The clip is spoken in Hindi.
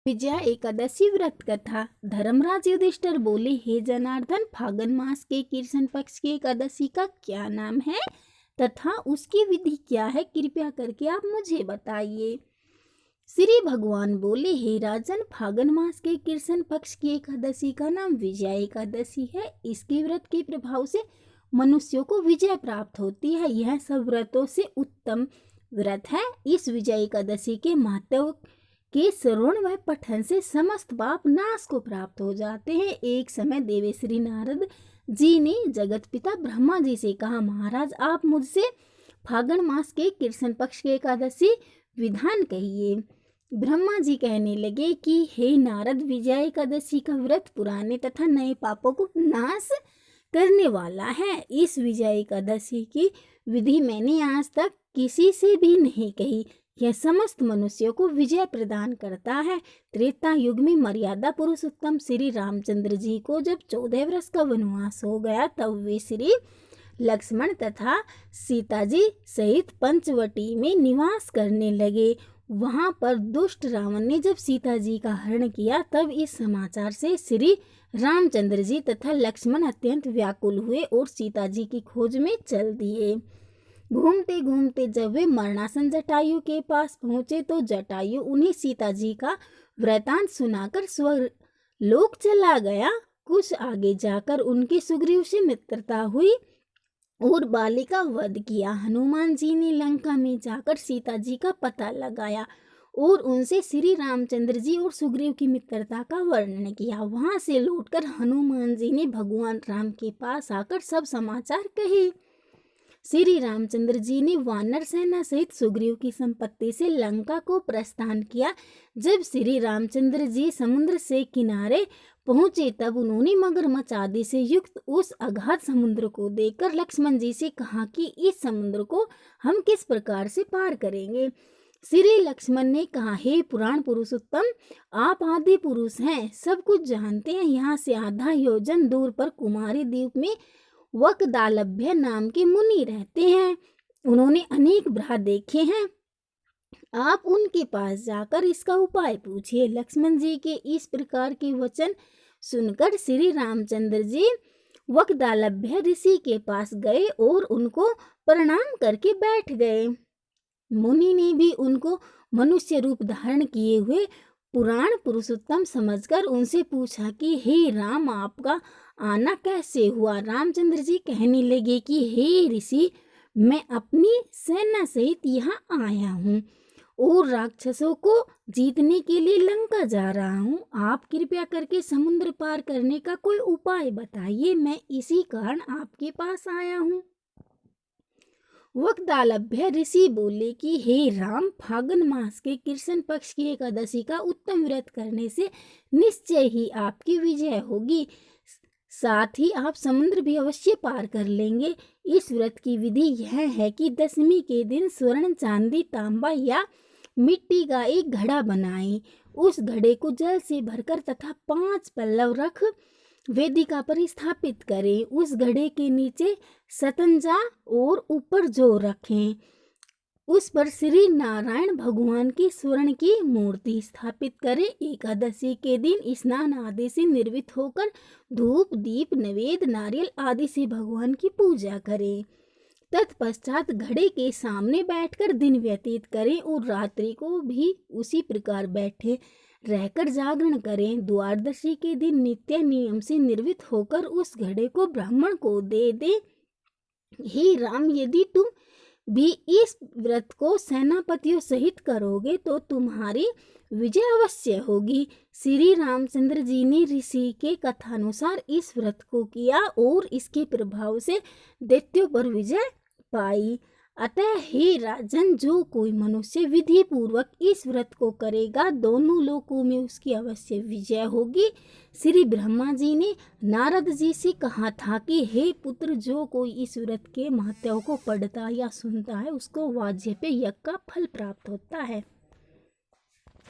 विजया एकादशी व्रत कथा। धर्मराज युधिष्ठिर बोले, हे जनार्दन, फागुन मास के कृष्ण पक्ष की एकादशी का क्या नाम है तथा उसकी विधि क्या है? कृपया करके आप मुझे बताइए। श्री भगवान बोले, हे राजन, फागुन मास के कृष्ण पक्ष की एकादशी का नाम विजया एकादशी है। इसके व्रत के प्रभाव से मनुष्यों को विजय प्राप्त होती है। यह सब व्रतों से उत्तम व्रत है। इस विजय एकादशी के महत्व के श्रवण व पठन से समस्त पाप नाश को प्राप्त हो जाते हैं। एक समय देवेश्री नारद जी ने जगत पिता ब्रह्मा जी से कहा, महाराज, आप मुझसे फागुन मास के कृष्ण पक्ष की एकादशी विधान कहिए। ब्रह्मा जी कहने लगे कि हे नारद, विजय एकादशी का व्रत पुराने तथा नए पापों को नाश करने वाला है। इस विजय एकादशी की विधि मैंने आज तक किसी से भी नहीं कही। यह समस्त मनुष्यों को विजय प्रदान करता है। त्रेता युग में मर्यादा पुरुषोत्तम श्री रामचंद्र जी को जब 14 वर्ष का वनवास हो गया, तब वे श्री लक्ष्मण तथा सीता जी सहित पंचवटी में निवास करने लगे। वहां पर दुष्ट रावण ने जब सीता जी का हरण किया, तब इस समाचार से श्री रामचंद्र जी तथा लक्ष्मण अत्यंत व्याकुल हुए और सीता जी की खोज में चल दिए। घूमते घूमते जब वे मरणासन जटायु के पास पहुंचे, तो जटायु उन्हें सीता जी का वृतांत सुनाकर स्वर्गलोक चला गया। कुछ आगे जाकर उनके सुग्रीव से मित्रता हुई और बाली का वध किया। हनुमान जी ने लंका में जाकर सीता जी का पता लगाया और उनसे श्री रामचंद्र जी और सुग्रीव की मित्रता का वर्णन किया। वहां से लौटकर हनुमान जी ने भगवान राम के पास आकर सब समाचार कहे। श्री रामचंद्र जी ने वानर सेना सहित सुग्रीव की संपत्ति से लंका को प्रस्थान किया। जब श्री रामचंद्र जी समुद्र से किनारे पहुंचे, तब उन्होंने मगरमच्छ आदि से युक्त उस अगाध समुद्र को देखकर लक्ष्मण जी से कहा कि इस समुद्र को हम किस प्रकार से पार करेंगे। श्री लक्ष्मण ने कहा, हे पुराण पुरुषोत्तम, आप आदि पुरुष हैं, सब कुछ जानते हैं। यहाँ से आधा योजन दूर पर कुमारी द्वीप में वकदालभ्य नाम के मुनि रहते हैं। उन्होंने अनेक ग्रह देखे हैं। आप उनके पास जाकर इसका उपाय पूछिए। लक्ष्मण जी के इस प्रकार के वचन सुनकर श्री रामचंद्र जी वकदालभ्य ऋषि के पास गए और उनको प्रणाम करके बैठ गए। मुनि ने भी उनको मनुष्य रूप धारण किए हुए पुराण पुरुषोत्तम समझकर उनसे पूछा कि हे राम, आपका आना कैसे हुआ? रामचंद्र जी कहने लगे कि हे ऋषि, मैं अपनी सेना सहित यहाँ आया हूँ और राक्षसों को जीतने के लिए लंका जा रहा हूँ। आप कृपया करके समुद्र पार करने का कोई उपाय बताइए। मैं इसी कारण आपके पास आया हूँ। वकदालभ्य ऋषि बोले कि हे राम, फागुन मास के कृष्ण पक्ष की एकादशी का उत्तम व्रत करने से निश्चय ही आपकी विजय होगी। साथ ही आप समुद्र भी अवश्य पार कर लेंगे। इस व्रत की विधि यह है कि दशमी के दिन स्वर्ण, चांदी, तांबा या मिट्टी का एक घड़ा बनाएं। उस घड़े को जल से भरकर तथा 5 पल्लव रख वेदिका पर स्थापित करें। उस घड़े के नीचे सतंजा और ऊपर जौ रखें। उस पर श्री नारायण भगवान की स्वर्ण की मूर्ति स्थापित करें। एकादशी के दिन स्नान आदि से निर्वित होकर धूप, दीप, नैवेद्य, नारियल आदि से भगवान की पूजा करें। तत्पश्चात घड़े के सामने बैठकर दिन व्यतीत करें और रात्रि को भी उसी प्रकार बैठे रहकर जागरण करें। द्वादशी के दिन नित्य नियम से निर्वित होकर उस घड़े को ब्राह्मण को दे दे। हे राम, यदि तुम भी इस व्रत को सेनापतियों सहित करोगे तो तुम्हारी विजय अवश्य होगी। श्री रामचंद्र जी ने ऋषि के कथानुसार इस व्रत को किया और इसके प्रभाव से दैत्यों पर विजय पाई। अतः हे राजन, जो कोई मनुष्य विधि पूर्वक इस व्रत को करेगा, दोनों लोकों में उसकी अवश्य विजय होगी। श्री ब्रह्मा जी ने नारद जी से कहा था कि हे पुत्र, जो कोई इस व्रत के महत्व को पढ़ता या सुनता है, उसको वाजपेय यज्ञ का फल प्राप्त होता है।